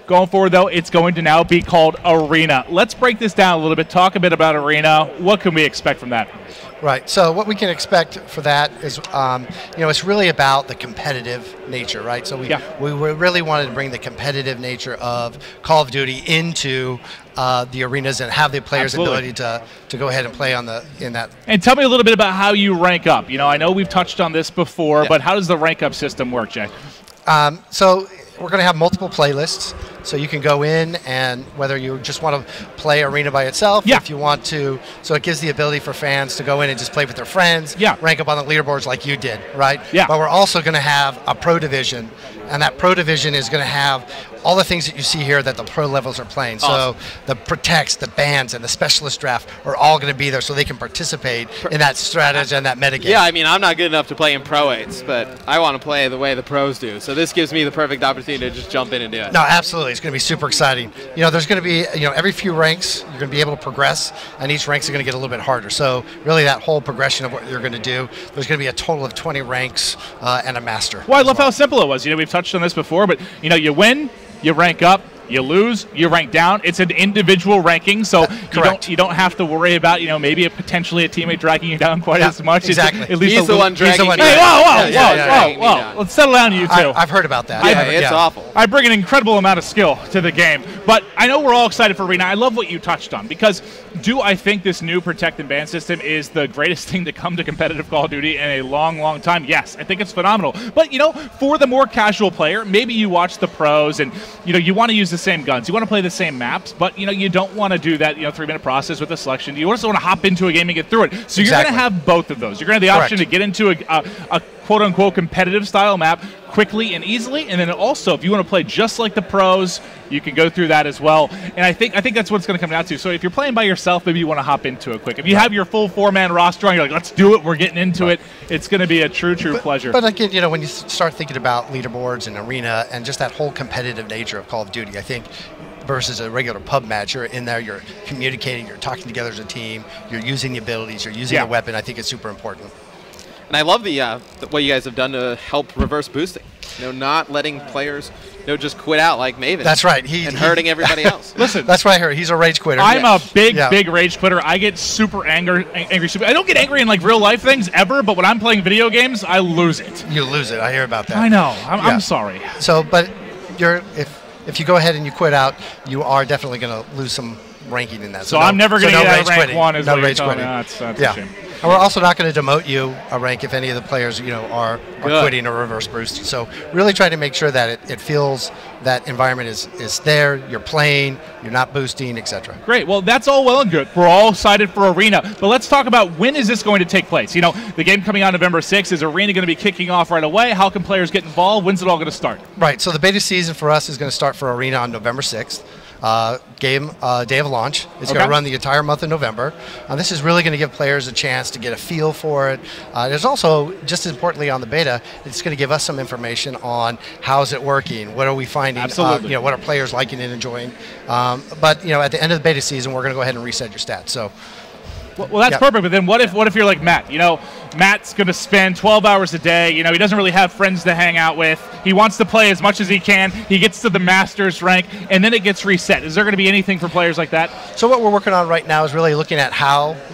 Going forward, though, it's going to now be called Arena. Let's break this down a little bit. Talk a bit about Arena. What can we expect from that? Right. So what we can expect for that is, it's really about the competitive nature, right? So we really wanted to bring the competitive nature of Call of Duty into the arenas and have the players' ability to go ahead and play in that. And tell me a little bit about how you rank up. I know we've touched on this before, but how does the rank up system work, Jay? So we're going to have multiple playlists, so you can go in and whether you just want to play Arena by itself, if you want to, so it gives the ability for fans to go in and just play with their friends, rank up on the leaderboards like you did, right? Yeah. But we're also going to have a Pro Division, and that Pro Division is going to have all the things that you see here that the pro levels are playing. Awesome. So the protects, the bans, and the specialist draft are all going to be there so they can participate in that strategy and that metagame. Yeah, I mean, I'm not good enough to play in Pro 8s, but I want to play the way the pros do. So this gives me the perfect opportunity to just jump in and do it. No, absolutely. It's going to be super exciting. There's going to be, every few ranks, you're going to be able to progress, and each ranks are going to get a little bit harder. So really that whole progression of what you're going to do, there's going to be a total of 20 ranks and a master. Well, I love how simple it was. We've touched on this before, but, you win, you rank up, you lose, you rank down. It's an individual ranking, so you don't have to worry about maybe potentially a teammate dragging you down quite as much. Exactly. At least he's the one dragging me. Hey, whoa! Let's settle down, you two. I've heard about that. It's awful. I bring an incredible amount of skill to the game, but I know we're all excited for Arena. I love what you touched on, because do I think this new protect and ban system is the greatest thing to come to competitive Call of Duty in a long, long time? Yes, I think it's phenomenal. But for the more casual player, maybe you watch the pros and you want to use the same guns, you want to play the same maps, but you don't want to do that 3-minute process with the selection. You also want to hop into a game and get through it. So you're going to have both of those. You're going to have the option to get into a quote-unquote competitive style map quickly and easily, and then also if you want to play just like the pros, you can go through that as well. And I think that's what it's going to come down to. So if you're playing by yourself, maybe you want to hop into it quick. If you have your full 4-man roster on, you're like, let's do it, we're getting into it, it's going to be a true pleasure. But again, when you start thinking about leaderboards and Arena and just that whole competitive nature of Call of Duty, I think versus a regular pub match, you're in there, you're communicating, you're talking together as a team, you're using the abilities, you're using the weapon. I think it's super important. And I love the what you guys have done to help reverse boosting. Not letting players just quit out like Maven. That's right. And hurting everybody else. Listen, that's what I heard. He's a rage quitter. I'm a big rage quitter. I get super angry. I don't get angry in real life things ever, but when I'm playing video games, I lose it. You lose it. I hear about that. I know. I'm sorry. So, but if you go ahead and you quit out, you are definitely going to lose some ranking in that. So I'm never going to get out of rank 1 as no rage quitting. That's a shame. And we're also not going to demote you a rank if any of the players, are quitting or reverse boosting. So really try to make sure that it feels that environment is there, you're playing, you're not boosting, etc. Great. Well, that's all well and good. We're all excited for Arena. But let's talk about when is this going to take place? The game coming out November 6th. Is Arena going to be kicking off right away? How can players get involved? When's it all going to start? Right. So the beta season for us is going to start for Arena on November 6th. Day of launch. It's going to run the entire month of November. This is really going to give players a chance to get a feel for it. There's also, just as importantly on the beta, it's going to give us some information on how is it working, what are we finding, Absolutely. What are players liking and enjoying. But at the end of the beta season, we're going to go ahead and reset your stats. So. Well, that's perfect. But then what if you're like Matt? Matt's going to spend 12 hours a day. He doesn't really have friends to hang out with. He wants to play as much as he can. He gets to the Masters rank, and then it gets reset. Is there going to be anything for players like that? So what we're working on right now is really looking at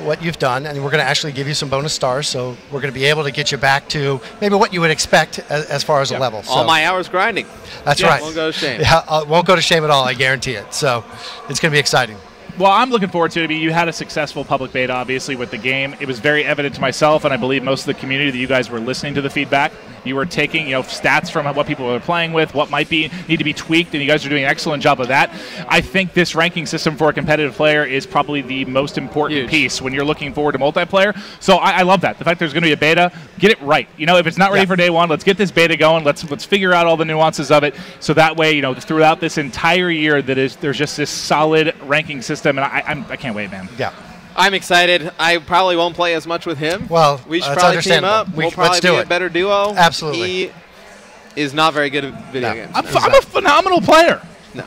what you've done, and we're going to actually give you some bonus stars. So we're going to be able to get you back to maybe what you would expect as far as a level. All my hours grinding. That's right. Won't go to shame. Yeah, won't go to shame at all. I guarantee it. So it's going to be exciting. Well, I'm looking forward to it. You had a successful public beta, obviously, with the game. It was very evident to myself, and I believe most of the community, that you guys were listening to the feedback. You were taking, stats from what people are playing with, what might need to be tweaked, and you guys are doing an excellent job of that. I think this ranking system for a competitive player is probably the most important piece when you're looking forward to multiplayer. So I love that. The fact there's going to be a beta, get it right. If it's not ready for day one, let's get this beta going. Let's figure out all the nuances of it, so that way, throughout this entire year, there's just this solid ranking system, and I can't wait, man. Yeah. I'm excited. I probably won't play as much with him. Well, we should probably team up. We'll probably be a better duo. Absolutely. He is not very good at video games. I'm a phenomenal player. No.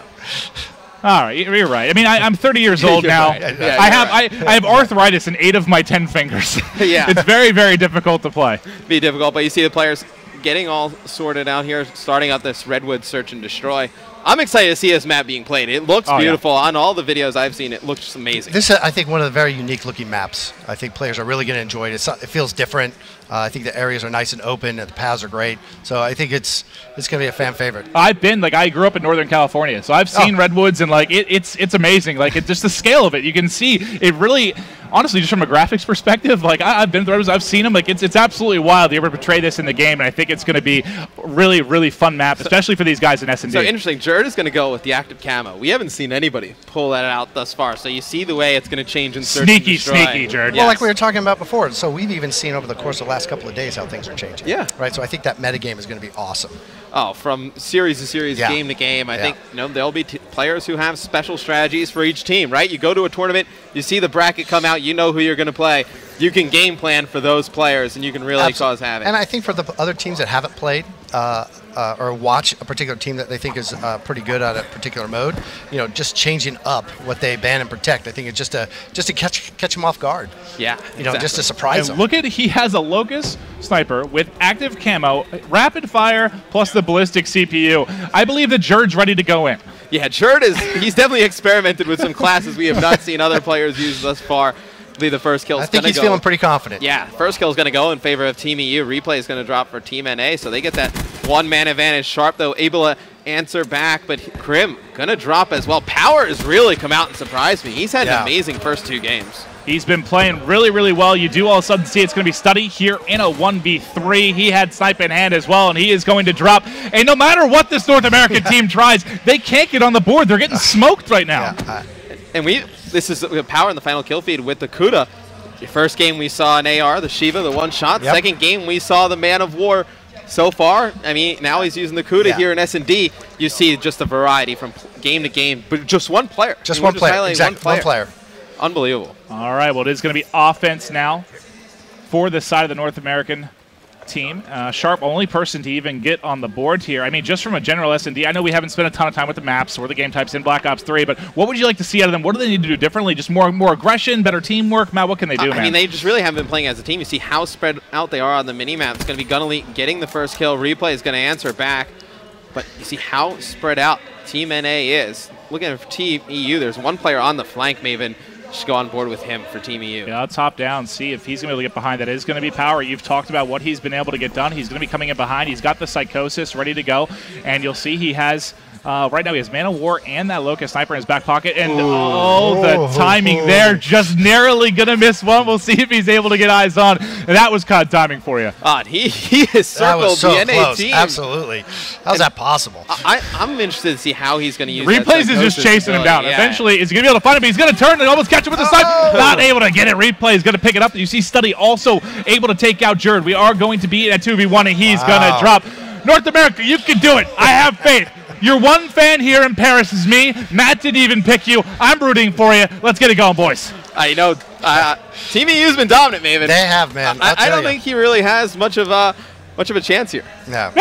All right, you're right. I mean, I'm 30 years old now. Right. Yeah, I have arthritis in 8 of my 10 fingers. Yeah. It's very, very difficult to play. Be difficult, but you see the players getting all sorted out here, starting out this Redwood Search and Destroy. I'm excited to see this map being played. It looks beautiful. On all the videos I've seen, it looks amazing. This is, I think, one of the very unique looking maps. I think players are really going to enjoy it. It feels different. I think the areas are nice and open, and the paths are great. So I think it's going to be a fan favorite. I grew up in Northern California, so I've seen Redwoods, and it's amazing. It's just the scale of it. You can see it really. Honestly, just from a graphics perspective, I've been to Redwoods, I've seen them. It's absolutely wild. They're able to portray this in the game, and I think it's going to be really, really fun map, especially for these guys in S&D. So interesting. Jerd is going to go with the active camo. We haven't seen anybody pull that out thus far. So you see the way it's going to change in Search and Destroy. Sneaky, Jerd. Well, like we were talking about before. So we've even seen over the course of the last couple of days how things are changing. Yeah. Right. So I think that metagame is going to be awesome. Oh, from series to series, game to game, I think there'll be players who have special strategies for each team, right? You go to a tournament, you see the bracket come out, you know who you're going to play. You can game plan for those players, and you can really cause havoc. And I think for the other teams that haven't played or watch a particular team that they think is pretty good at a particular mode, just changing up what they ban and protect, I think it's just to catch them off guard. Yeah, just to surprise them. Look at he has a Locust sniper with active camo, rapid fire, plus the ballistic CPU. I believe that Jerd's ready to go in. Yeah, Jerd he's definitely experimented with some classes we have not seen other players use thus far. The first kill is going to go. I think he's feeling pretty confident. Yeah, first kill is going to go in favor of Team EU. Replay is going to drop for Team NA, so they get that one-man advantage. Sharp, though, able to answer back, but Krim going to drop as well. Power has really come out and surprised me. He's had an amazing first 2 games. He's been playing really, really well. You do all of a sudden see it's going to be Study here in a 1v3. He had Snipe in hand as well, and he is going to drop. And no matter what this North American team tries, they can't get on the board. They're getting smoked right now. And this is Power in the final kill feed with the Kuda. The first game we saw an AR, the Shiva, the one shot. Second game we saw the Man of War. So far, I mean, now he's using the Kuda here in S&D. You see just a variety from game to game, but just one player. Just one player, exactly, one player. Unbelievable. All right, well, it is going to be offense now for the side of the North American team. Sharp, only person to even get on the board here. I mean, just from a general S&D, I know we haven't spent a ton of time with the maps or the game types in Black Ops 3, but what would you like to see out of them? What do they need to do differently? Just more aggression, better teamwork? Matt, what can they do, man? I mean, they just really haven't been playing as a team. You see how spread out they are on the mini-map. It's going to be Gunelite getting the first kill. Replay is going to answer back, but you see how spread out Team NA is. Looking at Team EU, there's one player on the flank, Maven. Just go on board with him for Team EU. Yeah, top down, see if he's going to be able to get behind. That is going to be Power. You've talked about what he's been able to get done. He's going to be coming in behind. He's got the Psychosis ready to go, and you'll see he has, right now he has Man of War and that Locust Sniper in his back pocket, and the timing there, just narrowly going to miss one. We'll see if he's able to get eyes on. And that was COD timing for you. He has circled the NA team. Absolutely. How's that possible? I'm interested to see how he's going to use Replays is just chasing him down. Eventually, is he going to be able to find him? He's going to turn and almost catch him with the snipe. Not able to get it. Replay is going to pick it up. You see Study also able to take out Jerd. We are going to be at 2v1, and he's going to drop. North America, you can do it. I have faith. Your one fan here in Paris is me. Matt didn't even pick you. I'm rooting for you. Let's get it going, boys. Team EU's been dominant, Maven. They have, man. I don't think he really has much of a chance here. No,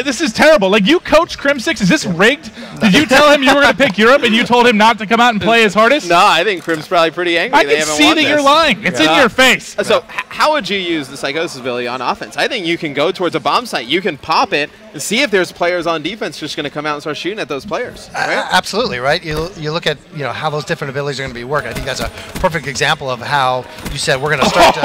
this is terrible. Like, you coach Crimsix. Is this rigged? Did you tell him you were going to pick Europe and you told him not to come out and play his hardest? No, I think Crim's probably pretty angry. I can see that you're lying. It's in your face. So how would you use the Psychosis ability on offense? I think you can go towards a bomb site. You can pop it and see if there's players on defense just going to come out and start shooting at those players. Right? Absolutely, right? You look at how those different abilities are going to be working. I think that's a perfect example of how you said we're going to start to...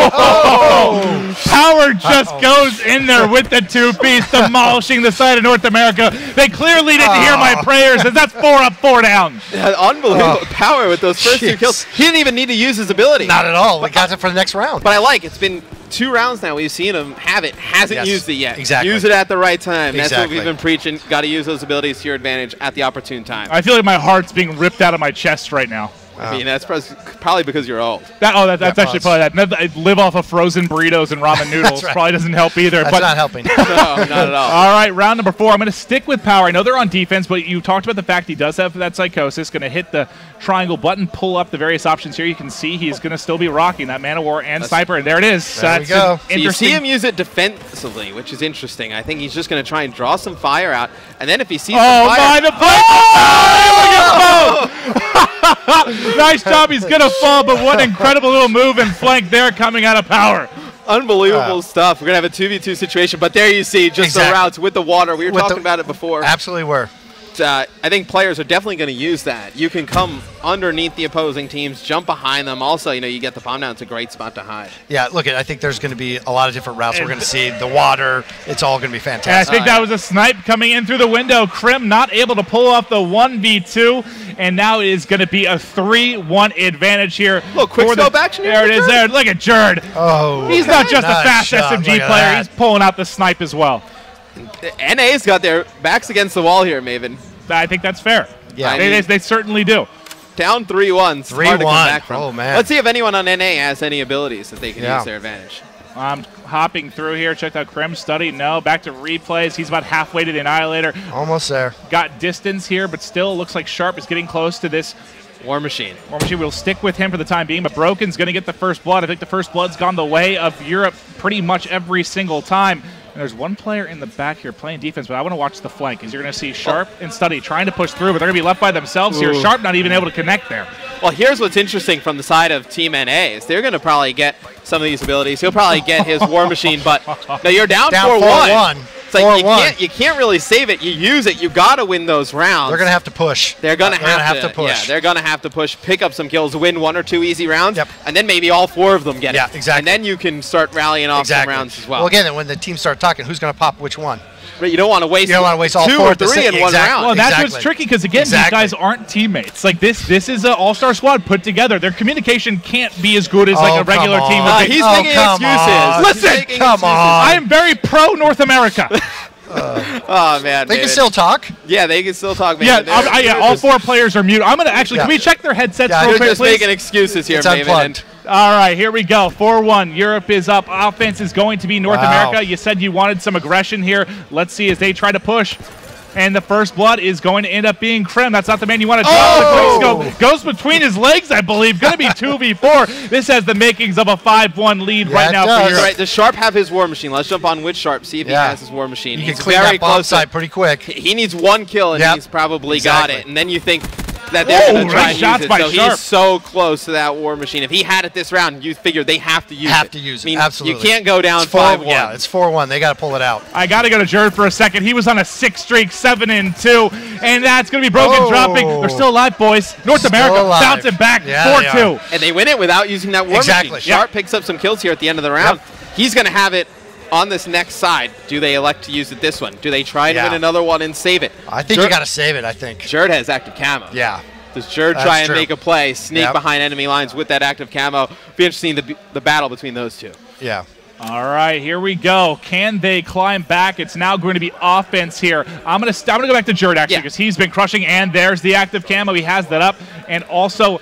Power just goes in there with the two-piece, demolishing the side of North America. They clearly didn't hear my prayers, as that's 4 up, 4 down. Yeah, unbelievable Power with those first 2 kills. He didn't even need to use his ability. Not at all. We got it for the next round. But I like it's been 2 rounds now. We've seen him have it. Hasn't used it yet. Exactly. Use it at the right time. That's what we've been preaching. Got to use those abilities to your advantage at the opportune time. I feel like my heart's being ripped out of my chest right now. I mean, that's probably because you're old. That's actually probably that. I live off of frozen burritos and ramen noodles. Right. Probably doesn't help either. That's not helping. No, not at all. All right, round number 4. I'm going to stick with Power. I know they're on defense, but you talked about the fact he does have that Psychosis. Going to hit the triangle button, pull up the various options here. You can see he's going to still be rocking that Man of War and Sniper, and there it is. There we go. So you see him use it defensively, which is interesting. I think he's just going to try and draw some fire out, and then if he sees some fire... The nice job. He's going to fall, but what incredible little move and flank there coming out of Power. Unbelievable stuff. We're going to have a 2v2 situation, but there you see just the routes with the water. We were talking about it before. Absolutely were. I think players are definitely going to use that. You can come underneath the opposing teams, jump behind them. Also, you get the bomb down. It's a great spot to hide. Yeah, look, I think there's going to be a lot of different routes we're going to see. The water, it's all going to be fantastic. And I think that was a snipe coming in through the window. Krim not able to pull off the 1v2, and now it is going to be a 3-1 advantage here. Look, quick scope action here. There it is there. Look at Jerd. Oh, he's not just a fast shot. SMG player. He's pulling out the snipe as well. NA's got their backs against the wall here, Maven. I think that's fair. Yeah, they certainly do. Down 3-1. 3-1. Hard to come back from. Oh, man. Let's see if anyone on NA has any abilities that they can use their advantage. I'm hopping through here. Checked out Krim's study. No, back to replays. He's about halfway to the Annihilator. Almost there. Got distance here, but still looks like Sharp is getting close to this. War Machine. War Machine will stick with him for the time being, but Broken's going to get the first blood. I think the first blood's gone the way of Europe pretty much every single time. And there's one player in the back here playing defense, but I want to watch the flank because you're going to see Sharp and Study trying to push through, but they're going to be left by themselves here. Sharp not even able to connect there. Well, here's what's interesting from the side of Team NA is they're going to probably get some of these abilities. He'll probably get his War Machine, but now you're down 4-1. It's like you can't really save it. You use it. You got to win those rounds. They're going to have to push. They're going to have to push. Yeah, they're going to have to push, pick up some kills, win 1 or 2 easy rounds, and then maybe all 4 of them get it. Yeah, exactly. And then you can start rallying off some rounds as well. Well, again, when the teams start talking, who's going to pop which one? But you don't want to waste, all 2 4 or 3 in one round. Well, that's what's tricky because, again, these guys aren't teammates. Like, this is an all-star squad put together. Their communication can't be as good as, like, a regular team. He's making excuses. Listen, come on. I am very pro-North America. Oh, man. They can still talk? Yeah, they can still talk. Man. Yeah, all 4 players are mute. I'm going to actually, can we check their headsets real quick, They're just please? making excuses here, Maven. All right, here we go. 4-1. Europe is up. Offense is going to be North America. You said you wanted some aggression here. Let's see as they try to push. And the first blood is going to end up being Krim. That's not the man you want to drop. The quick scope goes between his legs, I believe. Going to be 2v4. This has the makings of a 5-1 lead right now for Europe. Right, does Sharp have his War Machine? Let's jump on with Sharp, see if he has his War Machine. He's clean that bomb side pretty quick. He needs 1 kill, and he's probably got it. And then you think that they're going to try and use it. So he's so close to that War Machine. If he had it this round, you figure they have to use it. Absolutely. You can't go down 5-1. Yeah, it's 4-1. They got to pull it out. I got to go to Jerd for a second. He was on a 6 streak, 7-2, and that's going to be Broken dropping. They're still alive, boys. North America bouncing back 4-2. And they win it without using that War Machine. Sharp picks up some kills here at the end of the round. He's going to have it on this next side. Do they elect to use it this one? Do they try and win another one and save it? I think you got to save it, I think. Jerd has active camo. Yeah. Does Jerd try and make a play, sneak behind enemy lines with that active camo? Be interesting the battle between those two. Yeah. All right, here we go. Can they climb back? It's now going to be offense here. I'm gonna go back to Jerd actually because he's been crushing, and there's the active camo. He has that up, and also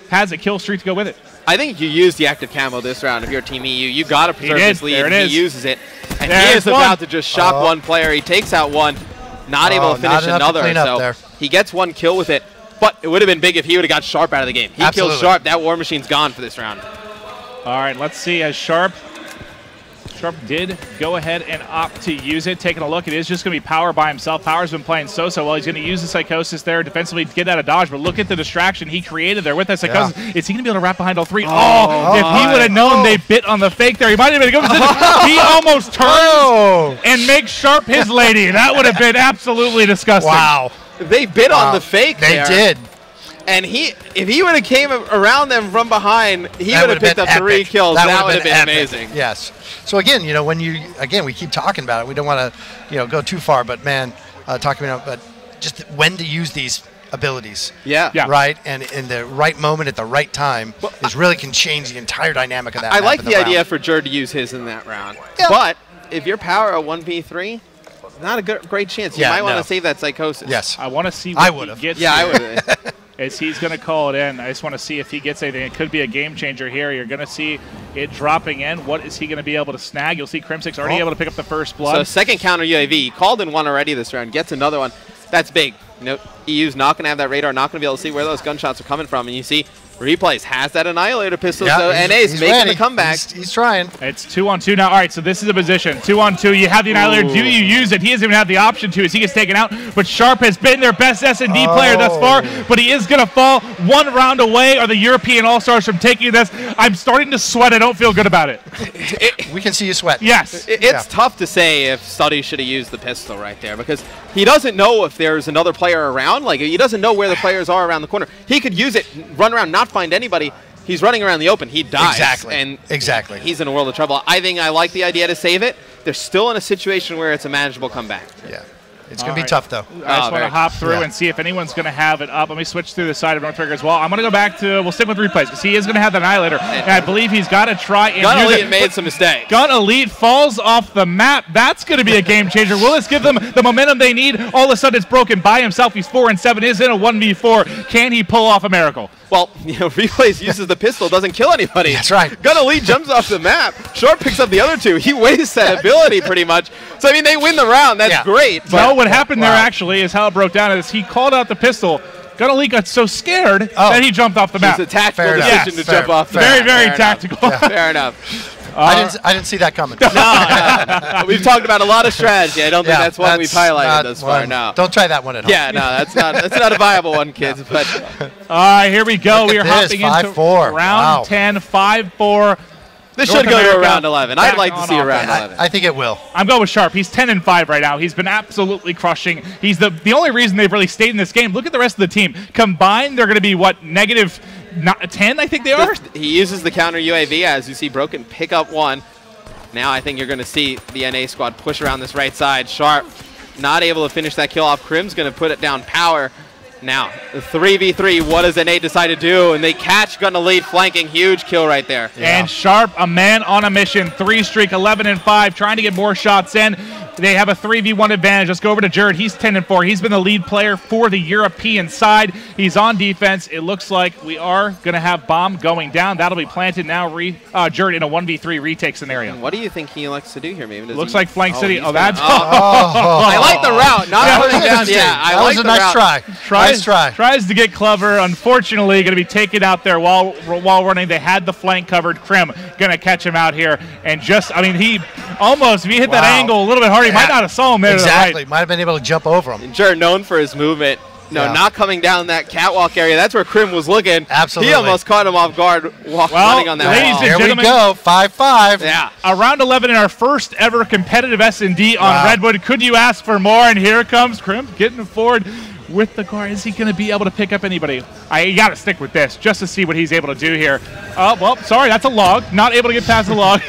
has a kill streak to go with it. I think you use the active camo this round if you're Team EU. You got to preserve this lead. There it is. He uses it, and he is about to just shock one player. He takes out one, not able to finish another. So he gets 1 kill with it. But it would have been big if he would have got Sharp out of the game. He kills Sharp. That War Machine's gone for this round. All right, let's see as Sharp did go ahead and opt to use it. Taking a look, it is just going to be Power by himself. Power's been playing so well. He's going to use the Psychosis there defensively to get out of dodge, but look at the distraction he created there with that Psychosis. Is he going to be able to wrap behind all 3? If he would have known they bit on the fake there, he might have been able to He almost turns and makes Sharp his lady. That would have been absolutely disgusting. Wow. They bit on the fake there. They did. And if he would have came around them from behind, he would have picked up 3 kills. That would have been amazing. Yes. So again, we keep talking about it. We don't want to, go too far, but man, but just when to use these abilities. Yeah. Right? And in the right moment at the right time really can change the entire dynamic of that. I like the idea for Jerd to use his in that round. Yeah. But if your power a 1v3, not a great chance. You might want to save that Psychosis. Yes. I want to see what he gets. Yeah, I would have. As he's going to call it in. I just want to see if he gets anything. It could be a game changer here. You're going to see it dropping in. What is he going to be able to snag? You'll see Crimsix already able to pick up the first blood. So second counter UAV. He called in 1 already this round. Gets another one. That's big. EU's not going to have that radar. Not going to be able to see where those gunshots are coming from. And you see Replays has that Annihilator pistol, so NA's making ready. the comeback. He's trying. It's 2-on-2 now. All right, so this is a position. 2-on-2. You have the Annihilator. Do you use it? He doesn't even have the option to as he gets taken out. But Sharp has been their best S&D player thus far, but he is going to fall. One round away are the European All-Stars from taking this. I'm starting to sweat. I don't feel good about it. We can see you sweat. Yes. It's tough to say if Study should have used the pistol right there because he doesn't know if there's another player around. Like, he doesn't know where the players are around the corner. He could use it, run around, not find anybody. He's running around the open. He dies. Exactly. And exactly. He's in a world of trouble. I think I like the idea to save it. They're still in a situation where it's a manageable comeback. Yeah. It's going to be tough, though. I just want to hop through and see if anyone's going to have it up. Let me switch through the side of North Trigger as well. I'm going to go back to, we'll stick with replays because he is going to have the Annihilator. And I believe he's got to try and Gun use Elite it. made some mistakes. Gun Elite falls off the map. That's going to be a game changer. Will this give them the momentum they need? All of a sudden it's broken by himself. He's 4-7, is in a 1v4. Can he pull off a miracle? Well, Replays uses the pistol, doesn't kill anybody. That's right. Gun Elite jumps off the map. Sharp picks up the other two. He wastes that ability pretty much. So, I mean, they win the round. That's great. Well, what happened there actually is how it broke down is he called out the pistol. Gun Elite got so scared that he jumped off the map. It's a tactical decision to jump off the map. Very Fair tactical. Enough. Fair enough. I didn't see that coming. No. We've talked about a lot of strategy. I don't think that's one we've highlighted thus far. No. Don't try that one at home. Yeah, no, that's not a viable one, kids. But all right, here we go. We are hopping into 5-4. round 10, 5-4. This should go to a round 11. I'd like to see a round 11. I think it will. I'm going with Sharp. He's 10-5 right now. He's been absolutely crushing. He's the only reason they've really stayed in this game. Look at the rest of the team. Combined, they're going to be, what, -10, I think they are? He uses the counter UAV, as you see Broken pick up one. Now I think you're going to see the NA squad push around this right side. Sharp not able to finish that kill off. Crim's going to put it down Power. Now, 3v3, what does NA decide to do? And they catch Gun Elite flanking. Huge kill right there. Yeah. And Sharp, a man on a mission. 3-streak, 11-5, trying to get more shots in. They have a 3v1 advantage. Let's go over to Jared. He's 10-4. He's been the lead player for the European side. He's on defense. It looks like we are going to have bomb going down. That'll be planted now. Jared in a 1v3 retake scenario. What do you think he likes to do here, maybe? Looks like Flank City. Oh, that's... I like the route. Not putting down. Yeah, I like the route. That was a nice try. Tries to get clever. Unfortunately, going to be taken out there while running. They had the flank covered. Crim going to catch him out here. And just, I mean, he almost, if he hit that angle a little bit harder, he might not have saw him there. Exactly. To the right. Might have been able to jump over him. Jared known for his movement. No, not coming down that catwalk area. That's where Crim was looking. Absolutely. He almost caught him off guard running on that ladies wall. and Here gentlemen, we go. 5-5. Yeah. Round 11 in our first ever competitive S&D on Redwood. Could you ask for more? And here comes Crim getting forward with the guard. Is he going to be able to pick up anybody? I got to stick with this just to see what he's able to do here. Oh, well, sorry, that's a log. Not able to get past the log.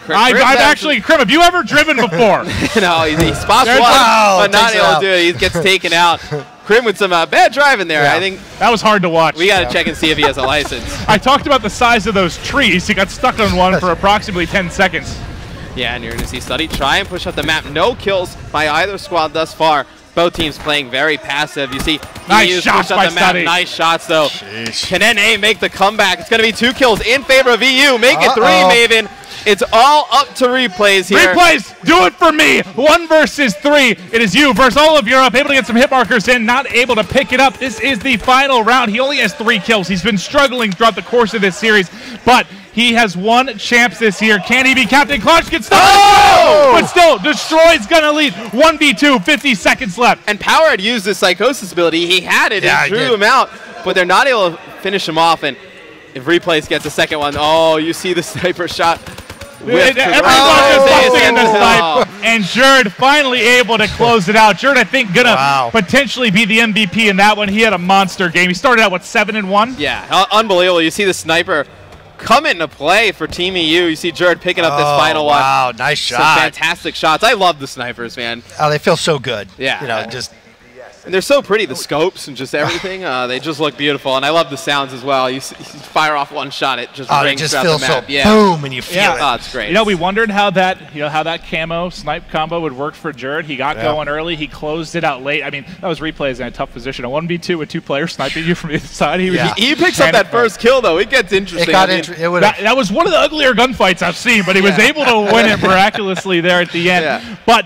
I've actually, Crim, have you ever driven before? No, he spots one, but not able to do it. He gets taken out. Crim with some bad driving there. I think that was hard to watch. We got to check and see if he has a license. I talked about the size of those trees. He got stuck on one for approximately 10 seconds. Yeah, and you're going to see Study try and push up the map. No kills by either squad thus far. Both teams playing very passive. You see, nice shots by Study. Nice shots, though. Sheesh. Can NA make the comeback? It's going to be 2 kills in favor of EU. Make it 3, Maven. It's all up to replays here. Replays, do it for me. 1 versus 3. It is you versus all of Europe. Able to get some hit markers in, not able to pick it up. This is the final round. He only has 3 kills. He's been struggling throughout the course of this series, but he has won champs this year. Can he be Captain Clutch? Gets stuck. But still, destroys Gun Elite. 1v2, 50 seconds left. And Power had used his Psychosis ability. He had it and drew him out, but they're not able to finish him off. And if Replays gets a second one, you see the sniper shot. Everyone just busting in the snipe. And Jerd finally able to close it out. Jerd, I think, gonna potentially be the MVP in that one. He had a monster game. He started out, 7-1? Yeah, unbelievable. You see the sniper come into play for Team EU. You see Jerd picking up this final one. Wow, nice shot. Some fantastic shots. I love the snipers, man. Oh, they feel so good. Yeah. Just... And they're so pretty, the scopes and just everything. They just look beautiful, and I love the sounds as well. You fire off one shot, it just rings throughout the map. So boom, and you feel it. Oh, it's great. We wondered how that camo snipe combo would work for Jared. He got going early. He closed it out late. I mean, that was Replays in a tough position. A 1v2 with 2 players sniping you from the side. He picks up that first kill, though. It gets interesting. That was one of the uglier gunfights I've seen, but he was able to win it miraculously there at the end. But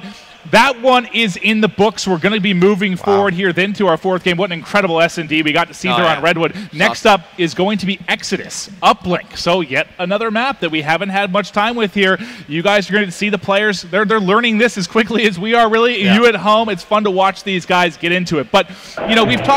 that one is in the books. We're going to be moving forward here then to our fourth game. What an incredible S&D we got to see there on Redwood. Next up is going to be Exodus, Uplink. So yet another map that we haven't had much time with here. You guys are going to see the players. They're learning this as quickly as we are, really. You at home, it's fun to watch these guys get into it. But, you know, we've talked